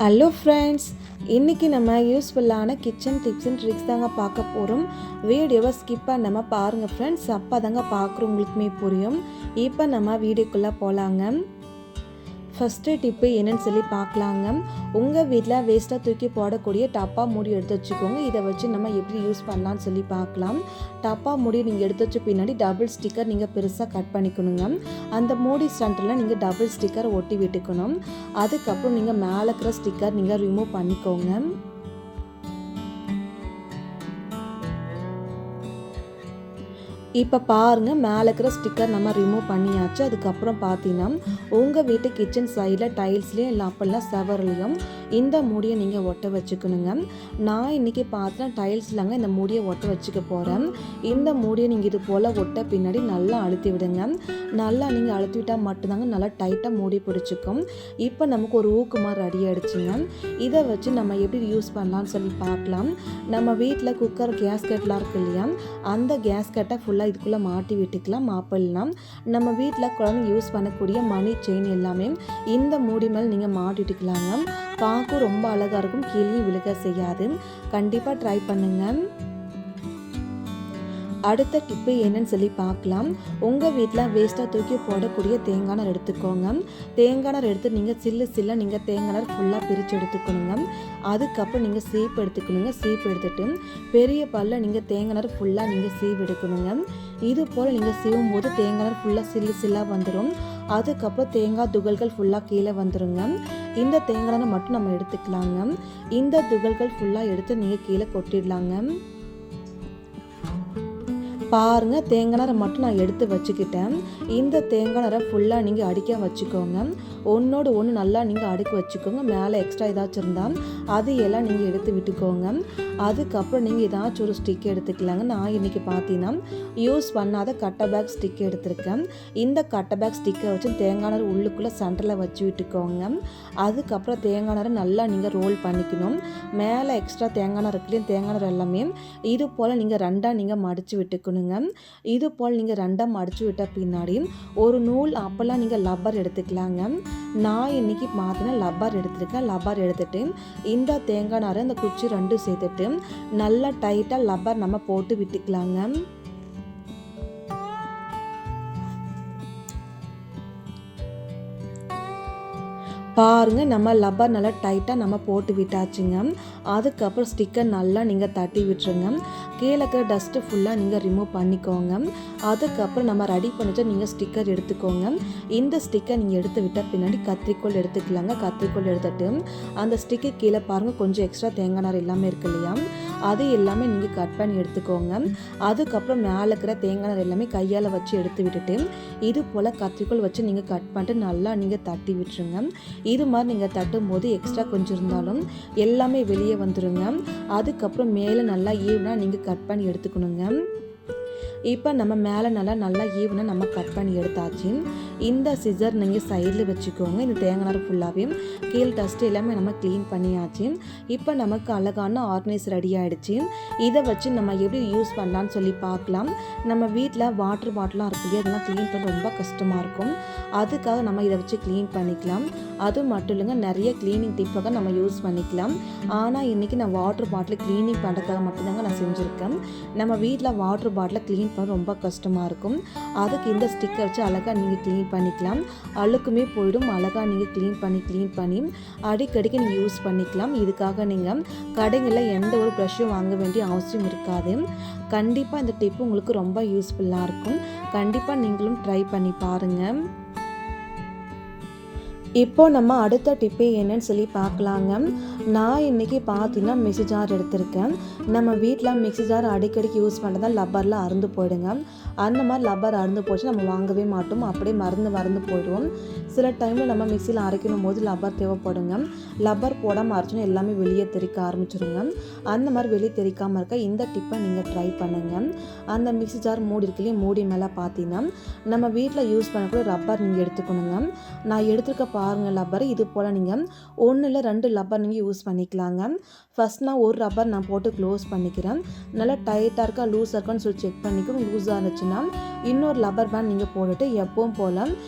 Hello friends, இன்றைக்கி நம்ம யூஸ்ஃபுல்லான கிச்சன் டிப்ஸ் அண்ட் ட்ரிக்ஸ் தாங்க பார்க்க போகிறோம். வீடியோவை ஸ்கிப் பண்ணாமல் பாருங்கள் ஃப்ரெண்ட்ஸ், அப்போ தாங்க பார்க்குறவங்களுக்குமே புரியும். இப்போ நம்ம வீடியோக்குள்ளே போகலாங்க. ஃபஸ்ட்டு டிப்பு என்னென்னு சொல்லி பார்க்கலாங்க. உங்கள் வீட்டில் வேஸ்ட்டாக தூக்கி போடக்கூடிய டப்பா மூடி எடுத்து வச்சுக்கோங்க. இதை வச்சு நம்ம எப்படி யூஸ் பண்ணலான்னு சொல்லி பார்க்கலாம். டப்பா மூடி நீங்கள் எடுத்து வச்ச பின்னாடி டபுள் ஸ்டிக்கர் நீங்கள் பெருசாக கட் பண்ணிக்கணுங்க. அந்த மூடி சென்டரில் நீங்கள் டபுள் ஸ்டிக்கர் ஒட்டி விட்டுக்கணும். அதுக்கப்புறம் நீங்கள் மேலே இருக்கிற ஸ்டிக்கர் நீங்கள் ரிமூவ் பண்ணிக்கோங்க. இப்போ பாருங்கள், மேலே இருக்கிற ஸ்டிக்கர் நம்ம ரிமூவ் பண்ணியாச்சு. அதுக்கப்புறம் பார்த்தீங்கன்னா உங்கள் வீட்டு கிச்சன் சைடில் டைல்ஸ்லேயும் இல்லை அப்பெல்லாம் செவர்லேயும் இந்த மூடியை நீங்கள் ஒட்ட வச்சுக்கணுங்க. நான் இன்றைக்கி பார்த்தேன் டைல்ஸ்லாங்க இந்த மூடியை ஒட்ட வச்சுக்க போகிறேன். இந்த மூடியை நீங்கள் இது போல் ஒட்ட பின்னாடி நல்லா அழுத்தி விடுங்க. நல்லா நீங்கள் அழுத்தி விட்டால் மட்டும்தாங்க நல்லா டைட்டாக மூடி பிடிச்சிக்கும். இப்போ நமக்கு ஒரு ஊக்குமார் ரெடி ஆகிடுச்சுங்க. இதை வச்சு நம்ம எப்படி யூஸ் பண்ணலான்னு சொல்லி பார்க்கலாம். நம்ம வீட்டில் குக்கர் கேஸ்கெட்லாம் இருக்கு இல்லையா, அந்த கேஸ்கெட்டை ஃபுல்லாக இதுக்குள்ளே மாட்டி விட்டுக்கலாம். மாப்பிடலாம் நம்ம வீட்டில் குழந்தைங்க யூஸ் பண்ணக்கூடிய மணி செயின் எல்லாமே இந்த மூடி மேலே நீங்கள் மாட்டிட்டுக்கலாங்க. பார்க்க ரொம்ப அழகாக இருக்கும், கீழே விழுக செய்யாது. கண்டிப்பாக ட்ரை பண்ணுங்கள். அடுத்த டிப்பு என்னன்னு சொல்லி பார்க்கலாம். உங்கள் வீட்டில் வேஸ்ட்டாக தூக்கி போடக்கூடிய தேங்காய் நார் எடுத்துக்கோங்க. தேங்காய் நார் எடுத்து நீங்கள் சில்ல நீங்கள் தேங்காய் நார் ஃபுல்லாக பிரித்து எடுத்துக்கணுங்க. அதுக்கப்புறம் நீங்கள் சீப்பு எடுத்துக்கணுங்க. சீப்பு எடுத்துகிட்டு பெரிய பல்ல நீங்கள் தேங்காய் நார் ஃபுல்லாக நீங்கள் சீவு எடுக்கணுங்க. இது போல் நீங்கள் சீவும் போது தேங்காய் நார் ஃபுல்லாக சில்லாக வந்துடும். அதுக்கப்புறம் தேங்காய் துகள்கள் ஃபுல்லாக கீழே வந்துடுங்க. இந்த தேங்காய் நாரை மட்டும் நம்ம எடுத்துக்கலாங்க. இந்த துகள்கள் ஃபுல்லாக எடுத்து நீங்கள் கீழே கொட்டிடலாங்க. பாருங்கள், தேங்காய் நாரை மட்டும் நான் எடுத்து வச்சுக்கிட்டேன். இந்த தேங்காய் நாரை ஃபுல்லாக நீங்கள் அடிக்க வச்சுக்கோங்க. ஒன்றோடு ஒன்று நல்லா நீங்கள் அடுக்க வச்சுக்கோங்க. மேலே எக்ஸ்ட்ரா ஏதாச்சும் இருந்தால் அது எல்லாம் நீங்கள் எடுத்து விட்டுக்கோங்க. அதுக்கப்புறம் நீங்கள் ஏதாச்சும் ஒரு ஸ்டிக் எடுத்துக்கலாங்க. நான் இன்றைக்கி பார்த்தீங்கன்னா யூஸ் பண்ணாத கட்டை பேக் ஸ்டிக் எடுத்திருக்கேன். இந்த கட்டை பேக் ஸ்டிக்கை வச்சு தேங்காய் நார் உள்ளுக்குள்ளே சென்டரில் வச்சு விட்டுக்கோங்க. அதுக்கப்புறம் தேங்காய் நாரை நல்லா நீங்கள் ரோல் பண்ணிக்கணும். மேலே எக்ஸ்ட்ரா தேங்காய் நார் இருக்குல்லையும், தேங்காய் நார் எல்லாமே இது போல் நீங்கள் ரெண்டாக நீங்கள் மடித்து விட்டுக்கணும். இது போல் நீங்கள் ரெண்டாக மடிச்சு விட்ட பின்னாடி ஒரு நூல் அப்பெல்லாம் நீங்கள் லப்பர் எடுத்துக்கலாங்க. நான் இன்னைக்கு பார்த்தீங்கன்னா லப்பர் எடுத்துருக்கேன். லப்பர் எடுத்துட்டு இந்த தேங்காய் நாரை அந்த குச்சி ரெண்டும் சேர்த்துட்டு நல்லா டைட்டாக லப்பர் நம்ம போட்டு விட்டுக்கலாங்க. பாருங்கள், நம்ம லப்பர் நல்லா டைட்டாக நம்ம போட்டு விட்டாச்சுங்க. அதுக்கப்புறம் ஸ்டிக்கர் நல்லா நீங்கள் தட்டி விட்டுருங்க. கீழே இருக்கிற டஸ்ட்டு ஃபுல்லாக நீங்கள் ரிமூவ் பண்ணிக்கோங்க. அதுக்கப்புறம் நம்ம ரெடி பண்ணிட்டு நீங்கள் ஸ்டிக்கர் எடுத்துக்கோங்க. இந்த ஸ்டிக்கர் நீங்கள் எடுத்து விட்ட பின்னாடி கத்திரிக்கோல் எடுத்துக்கலாங்க. கத்திரிக்கோல் எடுத்துட்டு அந்த ஸ்டிக்கு கீழே பாருங்கள் கொஞ்சம் எக்ஸ்ட்ரா தேங்காய் நார் எல்லாமே இருக்கு இல்லையா, அது எல்லாமே நீங்கள் கட் பண்ணி எடுத்துக்கோங்க. அதுக்கப்புறம் மேலே இருக்கிற தேங்காய் நார் எல்லாமே கையால் வச்சு எடுத்து விட்டுட்டு இது போல் கத்திரிக்கோல் வச்சு நீங்கள் கட் பண்ணிட்டு நல்லா நீங்கள் தட்டி விட்டுருங்க. இது மாதிரி நீங்கள் தட்டும் போது எக்ஸ்ட்ரா கொஞ்சம் இருந்தாலும் எல்லாமே வெளியே வந்துடுங்க. அதுக்கப்புறம் மேலே நல்லா ஈவனாக நீங்கள் கட் பண்ணி எடுத்துக்கணுங்க. இப்போ நம்ம மேலே நல்லா ஈவனாக நம்ம கட் பண்ணி எடுத்தாச்சு. இந்த சிசர் நீங்கள் சைடில் வச்சுக்கோங்க. இந்த தேங்காய் நார் ஃபுல்லாகவே கீழே டஸ்ட் எல்லாமே நம்ம க்ளீன் பண்ணியாச்சு. இப்போ நமக்கு அழகான ஆர்கனைஸ் ரெடி ஆகிடுச்சு. இதை வச்சு நம்ம எப்படி யூஸ் பண்ணலான்னு சொல்லி பார்க்கலாம். நம்ம வீட்டில் வாட்டர் பாட்டிலாம் இருக்கு இல்லையா, அதெல்லாம் க்ளீன் பண்ண ரொம்ப கஷ்டமாக இருக்கும். அதுக்காக நம்ம இதை வச்சு க்ளீன் பண்ணிக்கலாம். அது மட்டும் இல்லைங்க, நிறைய க்ளீனிங் டிப்பாக நம்ம யூஸ் பண்ணிக்கலாம். ஆனால் இன்றைக்கி நான் வாட்டர் பாட்டில் க்ளீனிங் பண்ணுறதுக்காக மட்டும்தாங்க நான் செஞ்சுருக்கேன். நம்ம வீட்டில் வாட்டர் பாட்டில் க்ளீன் பண்ண ரொம்ப கஷ்டமாக இருக்கும். அதுக்கு இந்த ஸ்டிக்கர் வச்சு அழகாக நீங்கள் க்ளீன் பண்ணிக்கலாம். அழுக்குமே போயிடும். அழகாக நீங்கள் க்ளீன் பண்ணி அடிக்கடிக்கு நீங்கள் யூஸ் பண்ணிக்கலாம். இதுக்காக நீங்கள் கடைகளில் எந்த ஒரு ப்ரஷ்ஷும் வாங்க வேண்டிய அவசியம் இருக்காது. கண்டிப்பாக இந்த டிப்பு உங்களுக்கு ரொம்ப யூஸ்ஃபுல்லாக இருக்கும். கண்டிப்பாக நீங்களும் ட்ரை பண்ணி பாருங்கள். இப்போ நம்ம அடுத்த டிப்பு என்னன்னு சொல்லி பார்க்கலாங்க. நான் இன்றைக்கி பார்த்தீங்கன்னா மிக்ஸி ஜார் எடுத்திருக்கேன். நம்ம வீட்டில் மிக்ஸி ஜார் அடிக்கடிக்கு யூஸ் பண்ணுறதா லப்பரில் அறுந்து போயிடுங்க. அந்த மாதிரி லப்பர் அறுந்து போச்சு நம்ம வாங்கவே மாட்டோம், அப்படியே மறந்து போயிடுவோம். சில டைமில் நம்ம மிக்சியில் அரைக்கணும் போது லப்பர் தேவைப்படுங்க. லப்பர் போடாமல் அரைச்சோன்னா எல்லாமே வெளியே தெறிக்க ஆரம்பிச்சிடுங்க. அந்த மாதிரி வெளியே தெறிக்காமல் இருக்க இந்த டிப்பை நீங்கள் ட்ரை பண்ணுங்கள். அந்த மிக்ஸி ஜார் மூடி இருக்குல்லையே, மூடி மேலே பார்த்தீங்கன்னா நம்ம வீட்டில் யூஸ் பண்ணக்கூடிய ரப்பர் நீங்கள் எடுத்துக்கணுங்க. நான் எடுத்துருக்க பாருங்கள் லப்பர் இது போல் நீங்கள் 1 இல்லை 2 லப்பர் நீங்கள் யூஸ் பண்ணிக்கலாங்க. ஃபஸ்ட் நான் ஒரு ரப்பர் நான் போட்டு க்ளோஸ் பண்ணிக்கிறேன். நல்லா டைட்டாக இருக்கா லூஸாக இருக்கான்னு சொல்லி செக் பண்ணிக்கோங்க. லூஸாக இருந்துச்சுன்னா இன்னொரு லப்பர் பேண்ட் நீங்கள் போட்டுட்டு எப்பவும் போல்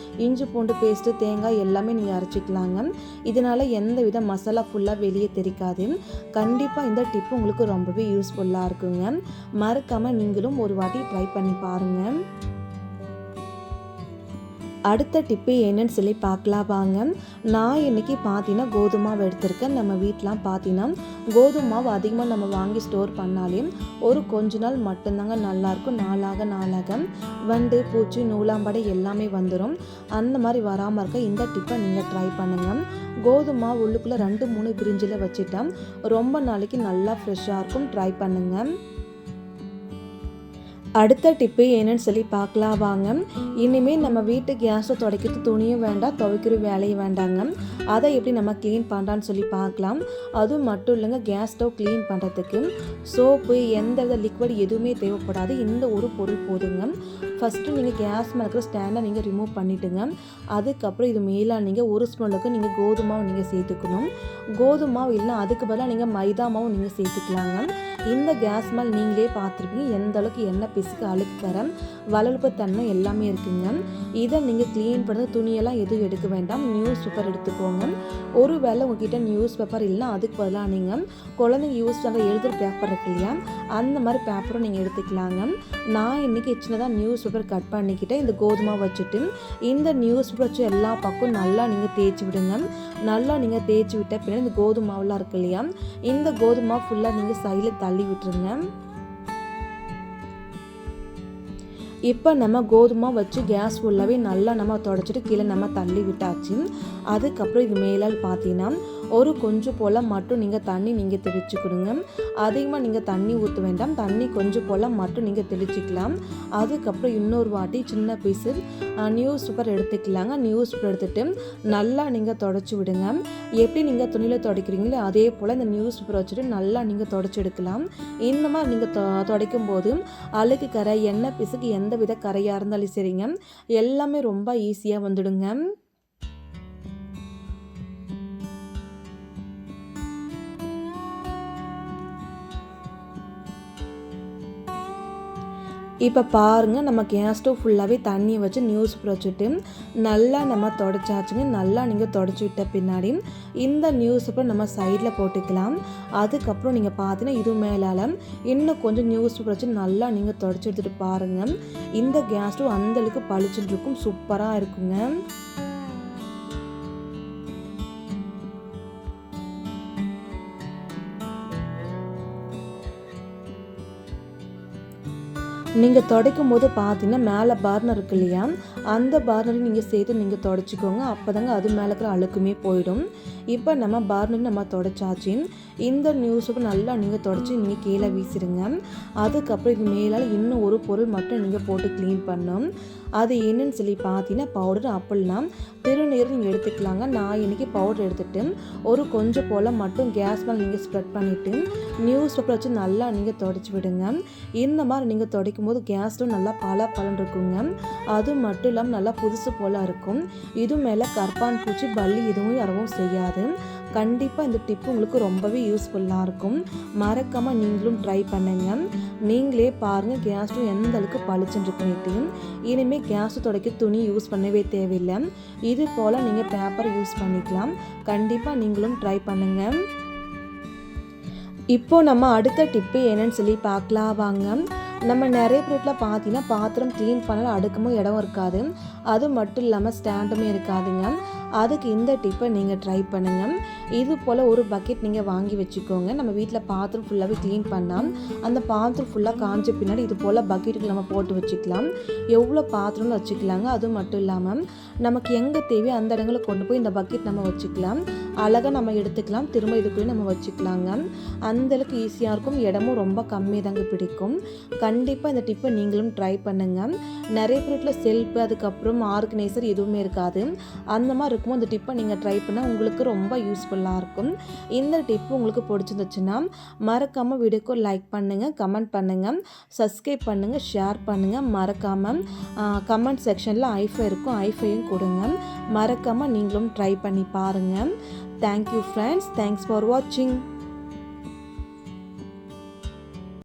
இஞ்சி பூண்டு பேஸ்ட்டு தேங்காய் எல்லாமே நீங்கள் அரைச்சிக்கலாங்க. இதனால் எந்த வித மசாலா ஃபுல்லாக வெளியே தெரிக்காது. கண்டிப்பாக இந்த டிப்பு உங்களுக்கு ரொம்பவே யூஸ்ஃபுல்லாக இருக்குங்க. மறக்காமல் நீங்களும் ஒரு வாட்டி ட்ரை பண்ணி பாருங்கள். அடுத்த டிப்பு என்னன்னு சொல்லி பார்க்கலாம் வாங்க. நான் இன்றைக்கி பார்த்தீங்கன்னா கோதுமை மாவு எடுத்திருக்கேன். நம்ம வீட்டிலாம் பார்த்தீங்கன்னா கோதுமை மாவு அதிகமாக நம்ம வாங்கி ஸ்டோர் பண்ணாலே ஒரு கொஞ்ச நாள் மட்டும்தாங்க நல்லாயிருக்கும். நாளாக வண்டு பூச்சி நூலாம்படை எல்லாமே வந்துடும். அந்த மாதிரி வராமல் இருக்க இந்த டிப்பை நீங்கள் ட்ரை பண்ணுங்கள். கோதுமை மாவு உள்ளுக்குள்ளே 2-3 பிரிஞ்சில் வச்சுட்டா ரொம்ப நாளைக்கு நல்லா ஃப்ரெஷ்ஷாக இருக்கும். ட்ரை பண்ணுங்கள். அடுத்த டிப்பு என்னன்னு சொல்லி பார்க்கலாம் வாங்க. இனிமேல் நம்ம வீட்டு கேஸை துடைக்கிறது துணியும் வேண்டாம், துவைக்கிற வேலையும் வேண்டாங்க. அதை எப்படி நம்ம க்ளீன் பண்ணுறான்னு சொல்லி பார்க்கலாம். அதுவும் மட்டும் இல்லைங்க, கேஸ் ஸ்டவ் க்ளீன் பண்ணுறதுக்கு சோப்பு எந்த வித லிக்விட் எதுவுமே தேவைப்படாது. இந்த ஒரு பொருள் போதுங்க. ஃபஸ்ட்டு நீங்கள் கேஸ் மேலே இருக்கிற ஸ்டாண்டை நீங்கள் ரிமூவ் பண்ணிவிட்டுங்க. அதுக்கப்புறம் இது மேலே நீங்கள் ஒரு ஸ்பூனுக்கு நீங்கள் கோதுமை மாவு நீங்கள் சேர்த்துக்கணும். கோதுமை மாவு இல்லைனா அதுக்கு பதிலாக நீங்கள் மைதா மாவு நீங்கள் சேர்த்துக்கலாங்க. இந்த கேஸ் மேலே நீங்களே பார்த்துருப்பீங்க எந்த அளவுக்கு எண்ணெய் பிசுக்கு அழுக்கு தரம் வளர்ப்பு தன்மை எல்லாமே இருக்குங்க. இதை நீங்கள் க்ளீன் பண்ண துணியெல்லாம் எதுவும் எடுக்க வேண்டாம். நியூஸ் பேப்பர் எடுத்துக்கோங்க. ஒரு வேளை உங்ககிட்ட நியூஸ் பேப்பர் இல்லைனா அதுக்கு பதிலாக நீங்கள் குழந்தைங்க யூஸ் பண்ணுற எழுதுகிற பேப்பர் இருக்கு இல்லையா, அந்த மாதிரி பேப்பரும் நீங்கள் எடுத்துக்கலாங்க. நான் இன்றைக்கி சின்னதாக நியூஸ் பேப்பர் கட் பண்ணிக்கிட்டேன். இந்த கோதுமை வச்சுட்டு இந்த நியூஸ் பேப்பர் வச்சு எல்லா பக்கம் நல்லா நீங்கள் தேய்ச்சி விடுங்க. நல்லா நீங்கள் தேய்ச்சி விட்ட பின்னாடி இந்த கோதுமை மாவுலாம் இருக்கு இல்லையா, இந்த கோதுமை மாவு ஃபுல்லாக நீங்கள் சைடில் தள்ளி விட்டுருங்க. இப்போ நம்ம கோதுமை வச்சு கேஸ் ஃபுல்லாகவே நல்லா நம்ம தொடச்சிட்டு கீழே நம்ம தள்ளி விட்டாச்சு. அதுக்கப்புறம் இது மேலால் பார்த்தீங்கன்னா ஒரு கொஞ்சம் போல் மட்டும் நீங்கள் தண்ணி நீங்கள் தெளிச்சுக்கணுங்க. அதிகமாக நீங்கள் தண்ணி ஊற்ற வேண்டாம். தண்ணி கொஞ்சம் போல் மட்டும் நீங்கள் தெளிச்சிக்கலாம். அதுக்கப்புறம் இன்னொரு வாட்டி சின்ன பீஸு நியூஸ் பேப்பர் எடுத்துக்கலாங்க. நியூஸ் பேப்பர் எடுத்துகிட்டு நல்லா நீங்கள் தொடச்சி விடுங்க. எப்படி நீங்கள் துணியில் துடைக்கிறீங்களோ அதே போல் இந்த நியூஸ் பேப்பர் வச்சுட்டு நல்லா நீங்கள் தொடச்சி எடுக்கலாம். இந்த மாதிரி நீங்கள் துடைக்கும் போது அழுக்கு கரை எண்ணெய் பிசுக்கு எந்த வித கரையாக இருந்தாலும் சரிங்க, எல்லாமே ரொம்ப ஈஸியாக வந்துடுங்க. இப்போ பாருங்கள், நம்ம கேஸ் ஸ்டவ் ஃபுல்லாகவே தண்ணியை வச்சு நியூஸ் பேப்பர் வச்சுட்டு நல்லா நம்ம தொடச்சாச்சுங்க. நல்லா நீங்கள் தொடச்சி விட்ட பின்னாடி இந்த நியூஸ் பேப்பர் நம்ம சைடில் போட்டுக்கலாம். அதுக்கப்புறம் நீங்கள் பார்த்தீங்கன்னா இது மேலால் இன்னும் கொஞ்சம் நியூஸ் பேப்பர் வச்சு நல்லா நீங்கள் தொடச்சி எடுத்துகிட்டு பாருங்கள். இந்த கேஸ் ஸ்டவ் அந்தளவுக்கு பளிச்சுட்டு இருக்கும், சூப்பராக இருக்குங்க. நீங்கள் துடைக்கும் போது பார்த்தீங்கன்னா மேலே பர்னர் இருக்கு இல்லையா, அந்த பர்னரையும் நீங்கள் சேர்த்து நீங்கள் துடைச்சிக்கோங்க. அப்போ தாங்க அது மேலே இருக்கிற அழுக்குமே போயிடும். இப்போ நம்ம பர்னர் நம்ம துடைச்சாச்சு. இந்த நியூஸுக்கு நல்லா நீங்கள் துடைச்சி நீங்கள் கீழே வீசிடுங்க. அதுக்கப்புறம் இது மேலால் இன்னும் ஒரு பொருள் மட்டும் நீங்கள் போட்டு க்ளீன் பண்ணணும். அது என்னன்னு சொல்லி பார்த்தீங்கன்னா பவுடர். அப்படின்னா திருநீர் நீங்கள் எடுத்துக்கலாங்க. நான் இன்றைக்கி பவுடர் எடுத்துகிட்டு ஒரு கொஞ்சம் போல் மட்டும் கேஸ் மேலே நீங்கள் ஸ்ப்ரெட் பண்ணிவிட்டு நியூஸ் பேப்பர் வச்சு நல்லா நீங்கள் துடைச்சி விடுங்க. இந்த மாதிரி நீங்கள் துடைக்கும் போது கேஸ்லும் நல்லா பலன்னு இருக்குங்க. அது மட்டும் இல்லாமல் நல்லா புதுசு போல் இருக்கும். இது மேலே கற்பான் பூச்சி பல்லி எதுவும் வரவும் செய்யாது. கண்டிப்பாக இந்த டிப்பு உங்களுக்கு ரொம்பவே யூஸ்ஃபுல்லாக இருக்கும். மறக்காமல் நீங்களும் ட்ரை பண்ணுங்க. நீங்களே பாருங்கள் கேஸ் ஸ்டவ் எந்த அளவுக்கு பளிச்சுன்னு பண்ணிட்டு இனிமேல் கேஸ் துடைக்க துணி யூஸ் பண்ணவே தேவையில்லை. இது போல் நீங்கள் பேப்பர் யூஸ் பண்ணிக்கலாம். கண்டிப்பாக நீங்களும் ட்ரை பண்ணுங்கள். இப்போது நம்ம அடுத்த டிப்பு என்னன்னு சொல்லி பார்க்கலாம் வாங்க. நம்ம நிறைய பேரில் பார்த்தீங்கன்னா பாத்திரம் க்ளீன் பண்ணல அடுக்கமும் இடம் இருக்காது. அது மட்டும் இல்லாமல் ஸ்டாண்டுமே இருக்காதுங்க. அதுக்கு இந்த டிப்பை நீங்கள் ட்ரை பண்ணுங்கள். இது போல் ஒரு பக்கெட் நீங்கள் வாங்கி வச்சுக்கோங்க. நம்ம வீட்டில் பாத்திரம் ஃபுல்லாகவே க்ளீன் பண்ணால் அந்த பாத்திரம் ஃபுல்லாக காஞ்ச பின்னாடி இது போல் பக்கெட்டுக்கு நம்ம போட்டு வச்சுக்கலாம். எவ்வளோ பாத்திரம்னு வச்சுக்கலாங்க. அது மட்டும் இல்லாமல் நமக்கு எங்கே தேவையோ அந்த இடங்களில் கொண்டு போய் இந்த பக்கெட் நம்ம வச்சுக்கலாம். அழகாக நம்ம எடுத்துக்கலாம். திரும்ப இதுக்குள்ளே நம்ம வச்சுக்கலாங்க. அந்தளவுக்கு ஈஸியாக இருக்கும். இடமும் ரொம்ப கம்மியாக தாங்க பிடிக்கும். கண்டிப்பாக இந்த டிப்பை நீங்களும் ட்ரை பண்ணுங்கள். நிறைய பேரில் செல்ஃபு அதுக்கப்புறம் அப்புறம் ஆர்கனைசர் எதுவுமே இருக்காது. அந்த மாதிரி இருக்கும்போது இந்த டிப்பை நீங்கள் ட்ரை பண்ணால் உங்களுக்கு ரொம்ப யூஸ்ஃபுல்லாக இருக்கும். இந்த டிப்பு உங்களுக்கு பிடிச்சிருந்துச்சுன்னா மறக்காமல் வீடியோக்கு லைக் பண்ணுங்கள், கமெண்ட் பண்ணுங்கள், சப்ஸ்கிரைப் பண்ணுங்கள், ஷேர் பண்ணுங்கள். மறக்காமல் கமெண்ட் செக்ஷனில் ஐஃபை இருக்கும், ஐஃபையும் கொடுங்க. மறக்காமல் நீங்களும் ட்ரை பண்ணி பாருங்கள். Thank you friends. தேங்க்ஸ் ஃபார் வாட்சிங்.